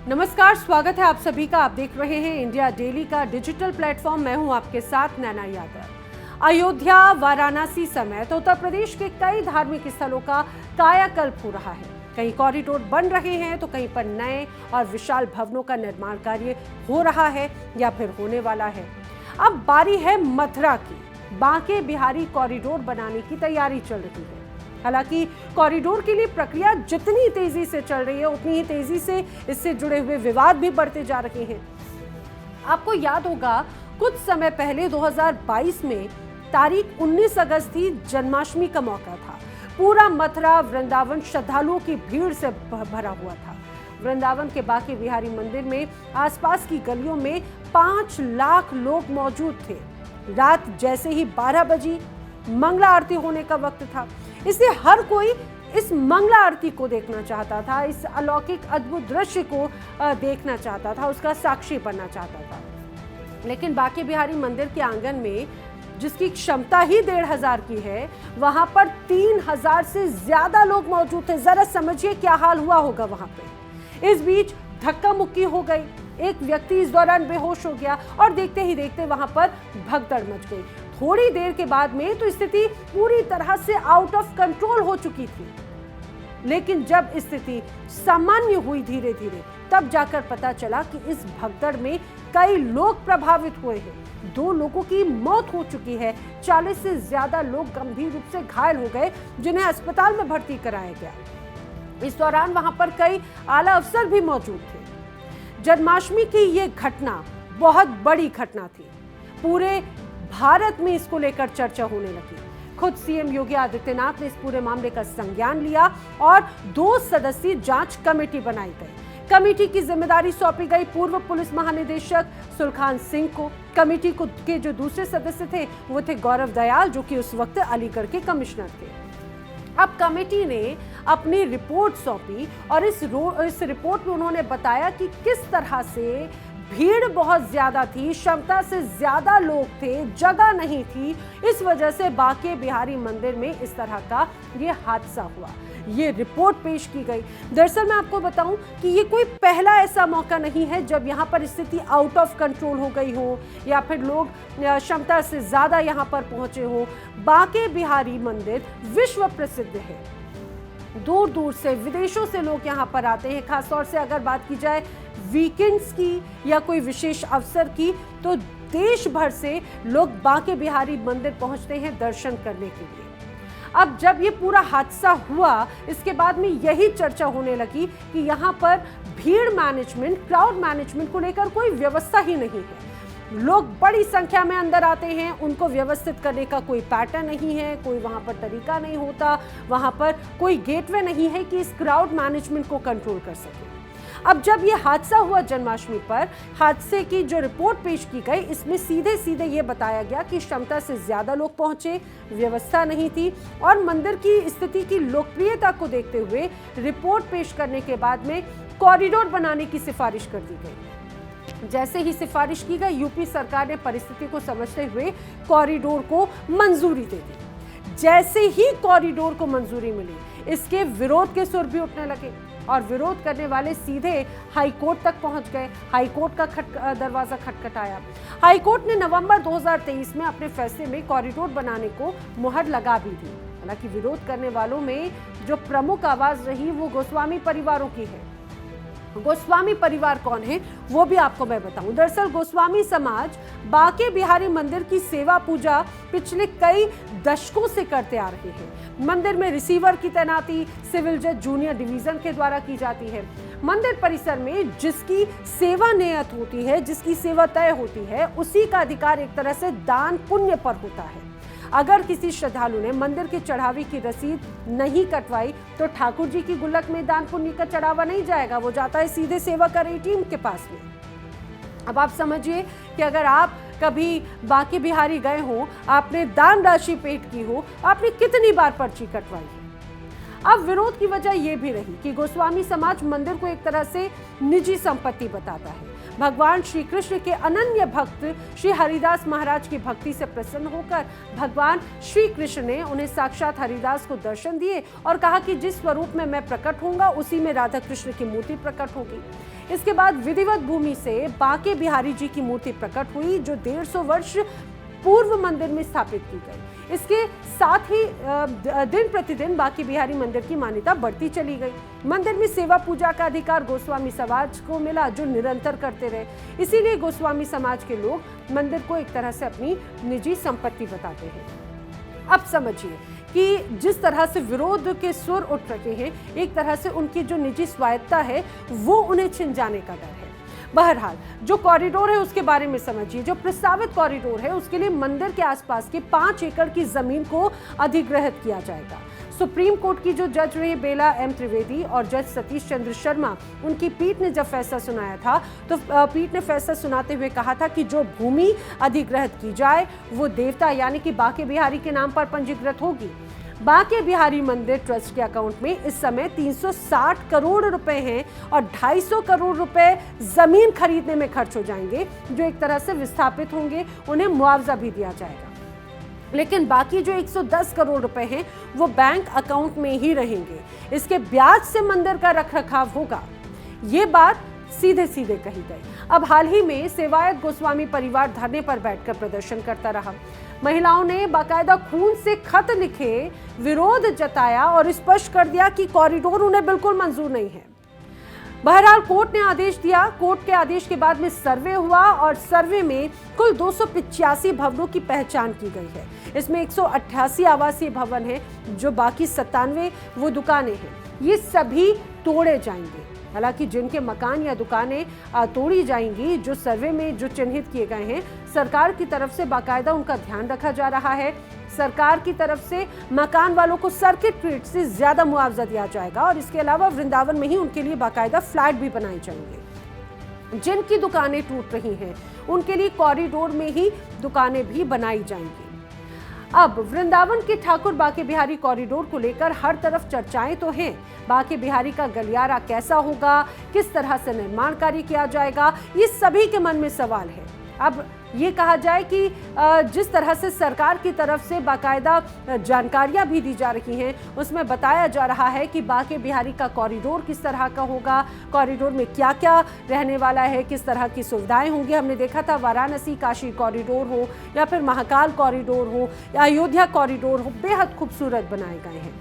नमस्कार, स्वागत है आप सभी का। आप देख रहे हैं इंडिया डेली का डिजिटल प्लेटफॉर्म। मैं हूं आपके साथ नैना यादव। अयोध्या, वाराणसी समेत उत्तर प्रदेश के कई धार्मिक स्थलों का कायाकल्प हो रहा है। कहीं कॉरिडोर बन रहे हैं तो कहीं पर नए और विशाल भवनों का निर्माण कार्य हो रहा है या फिर होने वाला है। अब बारी है मथुरा की। बांके बिहारी कॉरिडोर बनाने की तैयारी चल रही है। हालांकि कॉरिडोर के लिए प्रक्रिया जितनी तेजी से चल रही है उतनी ही तेजी से इससे जुड़े हुए विवाद भी बढ़ते जा रहे हैं। आपको याद होगा, कुछ समय पहले 2022 में तारीख 19 अगस्त थी, जन्माष्टमी का मौका था। पूरा मथुरा वृंदावन श्रद्धालुओं की भीड़ से भरा हुआ था। वृंदावन के बांके बिहारी मंदिर में आसपास की गलियों में 5 लाख लोग मौजूद थे। रात जैसे ही 12 बजी मंगला आरती होने का वक्त था, इसलिए हर कोई इस मंगला आरती को देखना चाहता था, इस अलौकिक अद्भुत दृश्य को देखना चाहता था, उसका साक्षी बनना चाहता था। लेकिन बांके बिहारी मंदिर के आंगन में, जिसकी क्षमता ही 1,500 की है, वहां पर 3,000 से ज्यादा लोग मौजूद थे। जरा समझिए क्या हाल हुआ होगा वहां पे। इस बीच धक्का मुक्की हो गई, एक व्यक्ति इस दौरान बेहोश हो गया और देखते ही देखते वहां पर भगदड़ मच गई। थोड़ी देर के बाद में तो स्थिति पूरी तरह से आउट ऑफ कंट्रोल हो चुकी थी। लेकिन जब स्थिति सामान्य हुई धीरे धीरे, तब जाकर पता चला कि इस भगदड़ में कई लोग प्रभावित हुए हैं। 2 लोगों की मौत हो चुकी है। 40 से ज्यादा लोग गंभीर रूप से घायल हो गए, जिन्हें अस्पताल में भर्ती कराया गया। इस दौरान वहां पर कई आला अफसर भी मौजूद थे। जन्माष्टमी की ये घटना बहुत बड़ी घटना थी। पूरे भारत में इसको लेकर चर्चा होने लगी। खुद सीएम योगी आदित्यनाथ ने इस पूरे मामले का संज्ञान लिया और 2 सदस्यीय जांच कमेटी बनाई गई। कमेटी की जिम्मेदारी सौंपी गई पूर्व पुलिस महानिदेशक सुलखान सिंह को। कमेटी के जो दूसरे सदस्य थे वो थे गौरव दयाल, जो कि उस वक्त अलीगढ़ के कमिश्नर थे। अब कमेटी ने अपनी रिपोर्ट सौंपी और इस रिपोर्ट में उन्होंने बताया कि किस तरह से भीड़ बहुत ज्यादा थी, क्षमता से ज्यादा लोग थे, जगह नहीं थी। इस वजह से बांके बिहारी मंदिर में इस तरह का ये हादसा हुआ। ये रिपोर्ट पेश की गई। दरअसल मैं आपको बताऊं कि ये कोई पहला ऐसा मौका नहीं है जब यहाँ पर स्थिति आउट ऑफ कंट्रोल हो गई हो या फिर लोग क्षमता से ज्यादा यहाँ पर पहुंचे हो। बांके बिहारी मंदिर विश्व प्रसिद्ध है। दूर दूर से, विदेशों से लोग यहाँ पर आते हैं। खासतौर से अगर बात की जाए वीकेंड्स की या कोई विशेष अवसर की, तो देश भर से लोग बांके बिहारी मंदिर पहुंचते हैं दर्शन करने के लिए। अब जब ये पूरा हादसा हुआ, इसके बाद में यही चर्चा होने लगी कि यहाँ पर भीड़ मैनेजमेंट, क्राउड मैनेजमेंट को लेकर कोई व्यवस्था ही नहीं है। लोग बड़ी संख्या में अंदर आते हैं, उनको व्यवस्थित करने का कोई पैटर्न नहीं है, कोई वहां पर तरीका नहीं होता, वहां पर कोई गेटवे नहीं है कि इस क्राउड मैनेजमेंट को कंट्रोल कर सके। अब जब ये हादसा हुआ जन्माष्टमी पर, हादसे की जो रिपोर्ट पेश की गई, इसमें सीधे सीधे ये बताया गया कि क्षमता से ज्यादा लोग पहुंचे, व्यवस्था नहीं थी और मंदिर की स्थिति की लोकप्रियता को देखते हुए रिपोर्ट पेश करने के बाद में कॉरिडोर बनाने की सिफारिश कर दी गई। जैसे ही सिफारिश की गई, यूपी सरकार ने परिस्थिति को समझते हुए कॉरिडोर को मंजूरी दे दी। जैसे ही कॉरिडोर को मंजूरी मिली, इसके विरोध के सुर भी उठने लगे और विरोध करने वाले सीधे हाईकोर्ट तक पहुंच गए। हाईकोर्ट का दरवाजा खटखटाया। हाईकोर्ट ने नवंबर 2023 में अपने फैसले में कॉरिडोर बनाने को मुहर लगा भी दी। हालांकि विरोध करने वालों में जो प्रमुख आवाज रही वो गोस्वामी परिवारों की है। गोस्वामी परिवार कौन है वो भी आपको मैं बताऊं। दरअसल गोस्वामी समाज बांके बिहारी मंदिर की सेवा पूजा पिछले कई दशकों से करते आ रहे हैं। मंदिर में रिसीवर की तैनाती सिविल जज जूनियर डिवीजन के द्वारा की जाती है। मंदिर परिसर में जिसकी सेवा नियत होती है, जिसकी सेवा तय होती है, उसी का अधिकार एक तरह से दान पुण्य पर होता है। अगर किसी श्रद्धालु ने मंदिर के चढ़ावे की रसीद नहीं कटवाई तो ठाकुर जी की गुल्लक में दान पुण्य का चढ़ावा नहीं जाएगा, वो जाता है सीधे सेवा कर एटीएम के पास में। अब आप समझिए कि अगर आप कभी बांके बिहारी गए हो, आपने दान राशि पेड की हो, आपने कितनी बार पर्ची कटवाई है। अब विरोध की वजह यह भी रही कि गोस्वामी समाज मंदिर को एक तरह से निजी संपत्ति बताता है। भगवान श्री कृष्ण के अनन्य भक्त श्री हरिदास महाराज की भक्ति से प्रसन्न होकर भगवान श्री कृष्ण ने उन्हें साक्षात हरिदास को दर्शन दिए और कहा कि जिस स्वरूप में मैं प्रकट होऊंगा उसी में राधा कृष्ण की मूर्ति प्रकट होगी। इसके बाद विधिवत भूमि से बांके बिहारी जी की मूर्ति प्रकट हुई, जो 150 वर्ष पूर्व मंदिर में स्थापित की गई। इसके साथ ही दिन प्रतिदिन बांके बिहारी मंदिर की मान्यता बढ़ती चली गई। मंदिर में सेवा पूजा का अधिकार गोस्वामी समाज को मिला, जो निरंतर करते रहे। इसीलिए गोस्वामी समाज के लोग मंदिर को एक तरह से अपनी निजी संपत्ति बताते हैं। अब समझिए कि जिस तरह से विरोध के सुर उठ रहे हैं, एक तरह से उनकी जो निजी स्वायत्ता है वो उन्हें छिन जाने का डर है। बहरहाल जो कॉरिडोर है उसके बारे में समझिए। जो प्रस्तावित कॉरिडोर है उसके लिए मंदिर के आसपास के 5 एकड़ की जमीन को अधिग्रहित किया जाएगा। सुप्रीम कोर्ट की जो जज रहे बेला एम त्रिवेदी और जज सतीश चंद्र शर्मा, उनकी पीठ ने जब फैसला सुनाया था तो पीठ ने फैसला सुनाते हुए कहा था कि जो भूमि अधिग्रहित की जाए वो देवता यानी कि बांके बिहारी के नाम पर पंजीकृत होगी। बांके बिहारी मंदिर ट्रस्ट के अकाउंट में इस समय 360 करोड़ रुपए हैं और 250 करोड़ रुपए जमीन खरीदने में खर्च हो जाएंगे, जो एक तरह से विस्थापित होंगे, उन्हें मुआवजा भी दिया जाएगा। लेकिन बाकी जो 110 करोड़ रुपए हैं वो बैंक अकाउंट में ही रहेंगे। इसके ब्याज से मंदिर का रखरखाव होगा। ये बात सीधे सीधे कही गई। अब हाल ही में सेवायत गोस्वामी परिवार धरने पर बैठकर प्रदर्शन करता रहा। महिलाओं ने बाकायदा खून से खत लिखे विरोध जताया और स्पष्ट कर दिया कि कॉरिडोर उन्हें बिल्कुल मंजूर नहीं है। बहरहाल कोर्ट ने आदेश दिया। कोर्ट के आदेश के बाद में सर्वे हुआ और सर्वे में कुल 285 भवनों की पहचान की गई है। इसमें 188 आवासीय भवन हैं, जो बाकी 97 वो दुकानें हैं। ये सभी तोड़े जाएंगे। हालांकि जिनके मकान या दुकानें तोड़ी जाएंगी, जो सर्वे में जो चिन्हित किए गए हैं, सरकार की तरफ से बाकायदा उनका ध्यान रखा जा रहा है। सरकार की तरफ से मकान वालों को सर्किट रेट से ज्यादा मुआवजा दिया जाएगा और इसके अलावा वृंदावन में ही उनके लिए बाकायदा फ्लैट भी बनाए जाएंगे। जिनकी दुकानें टूट रही हैं उनके लिए कॉरिडोर में ही दुकानें भी बनाई जाएंगी। अब वृंदावन के ठाकुर बांके बिहारी कॉरिडोर को लेकर हर तरफ चर्चाएं तो हैं। बांके बिहारी का गलियारा कैसा होगा, किस तरह से निर्माण कार्य किया जाएगा, ये सभी के मन में सवाल है। अब ये कहा जाए कि जिस तरह से सरकार की तरफ से बाकायदा जानकारियां भी दी जा रही हैं, उसमें बताया जा रहा है कि बांके बिहारी का कॉरिडोर किस तरह का होगा, कॉरिडोर में क्या क्या रहने वाला है, किस तरह की सुविधाएं होंगी। हमने देखा था वाराणसी काशी कॉरिडोर हो या फिर महाकाल कॉरिडोर हो या अयोध्या कॉरिडोर हो, बेहद खूबसूरत बनाए गए हैं।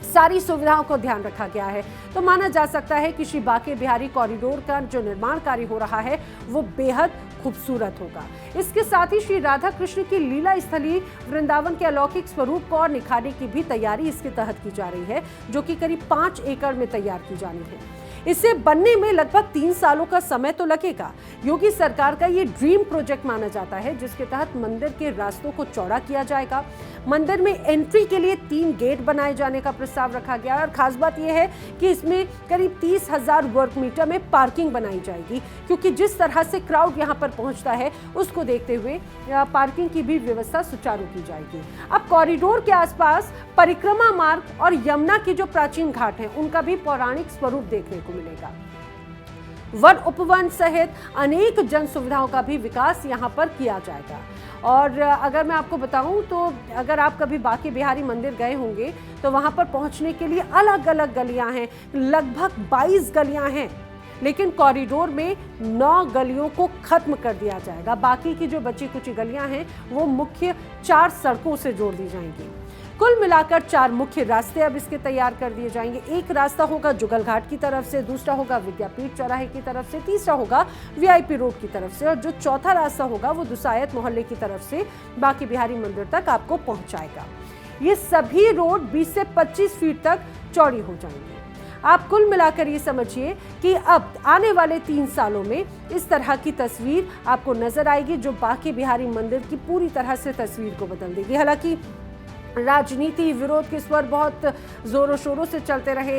सारी सुविधाओं को ध्यान रखा गया है। तो माना जा सकता है कि श्री बांके बिहारी कॉरिडोर का जो निर्माण कार्य हो रहा है वो बेहद खूबसूरत होगा। इसके साथ ही श्री राधा कृष्ण की लीला स्थली वृंदावन के अलौकिक स्वरूप को और निखारने की भी तैयारी इसके तहत की जा रही है, जो कि करीब 5 एकड़ में तैयार की जानी है। इसे बनने में लगभग 3 सालों का समय तो लगेगा। योगी सरकार का ये ड्रीम प्रोजेक्ट माना जाता है, जिसके तहत मंदिर के रास्तों को चौड़ा किया जाएगा। मंदिर में एंट्री के लिए 3 गेट बनाए जाने का प्रस्ताव रखा गया है और खास बात यह है कि इसमें करीब 30,000 वर्ग मीटर में पार्किंग बनाई जाएगी, क्योंकि जिस तरह से क्राउड यहाँ पर पहुँचता है उसको देखते हुए पार्किंग की भी व्यवस्था सुचारू की जाएगी। अब कॉरिडोर के आसपास परिक्रमा मार्ग और यमुना की जो प्राचीन घाट है उनका भी पौराणिक स्वरूप देखने को मिलेगा। वन उपवन सहित अनेक जन सुविधाओं का भी विकास यहाँ पर किया जाएगा। और अगर मैं आपको बताऊं तो अगर आप कभी बांके बिहारी मंदिर गए होंगे तो वहाँ पर पहुँचने के लिए अलग अलग गलियाँ हैं, लगभग 22 गलियाँ हैं, लेकिन कॉरिडोर में 9 गलियों को खत्म कर दिया जाएगा। बाकी की जो बची कुछ गलियाँ हैं वो मुख्य 4 सड़कों से जोड़ दी जाएंगी। कुल मिलाकर 4 मुख्य रास्ते अब इसके तैयार कर दिए जाएंगे। एक रास्ता होगा जुगल घाट की तरफ से, दूसरा होगा विद्यापीठ चौराहे की तरफ से, तीसरा होगा वीआईपी रोड की तरफ से और जो चौथा रास्ता होगा वो दुसायत मोहल्ले की तरफ से बांके बिहारी मंदिर तक आपको पहुंचाएगा। ये सभी रोड 20 से 25 फीट तक चौड़ी हो जाएंगी। आप कुल मिलाकर ये समझिए कि अब आने वाले 3 सालों में इस तरह की तस्वीर आपको नजर आएगी, जो बांके बिहारी मंदिर की पूरी तरह से तस्वीर को बदल देगी। हालांकि राजनीति विरोध के स्वर बहुत जोरों शोरों से चलते रहे।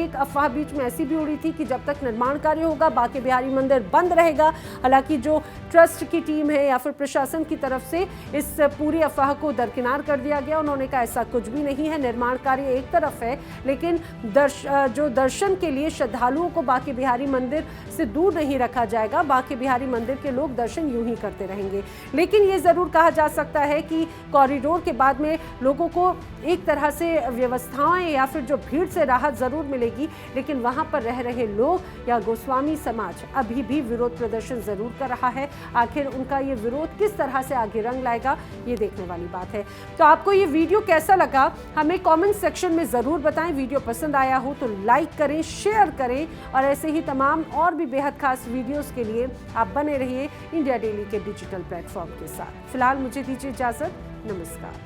एक अफवाह बीच में ऐसी भी उड़ी थी कि जब तक निर्माण कार्य होगा बांके बिहारी मंदिर बंद रहेगा। हालांकि जो ट्रस्ट की टीम है या फिर प्रशासन की तरफ से इस पूरी अफवाह को दरकिनार कर दिया गया। उन्होंने कहा ऐसा कुछ भी नहीं है, निर्माण कार्य एक तरफ है, लेकिन जो दर्शन के लिए श्रद्धालुओं को बांके बिहारी मंदिर से दूर नहीं रखा जाएगा। बांके बिहारी मंदिर के लोग दर्शन यूं ही करते रहेंगे। लेकिन ये जरूर कहा जा सकता है कि कॉरिडोर के बाद में लोगों को एक तरह से व्यवस्थाएं या फिर जो भीड़ से राहत ज़रूर मिलेगी, लेकिन वहाँ पर रह रहे लोग या गोस्वामी समाज अभी भी विरोध प्रदर्शन ज़रूर कर रहा है। आखिर उनका ये विरोध किस तरह से आगे रंग लाएगा, ये देखने वाली बात है। तो आपको ये वीडियो कैसा लगा हमें कमेंट सेक्शन में ज़रूर बताएं। वीडियो पसंद आया हो तो लाइक करें, शेयर करें और ऐसे ही तमाम और भी बेहद खास वीडियोस के लिए आप बने रहिए इंडिया डेली के डिजिटल प्लेटफॉर्म के साथ। फिलहाल मुझे दीजिए इजाज़त, नमस्कार।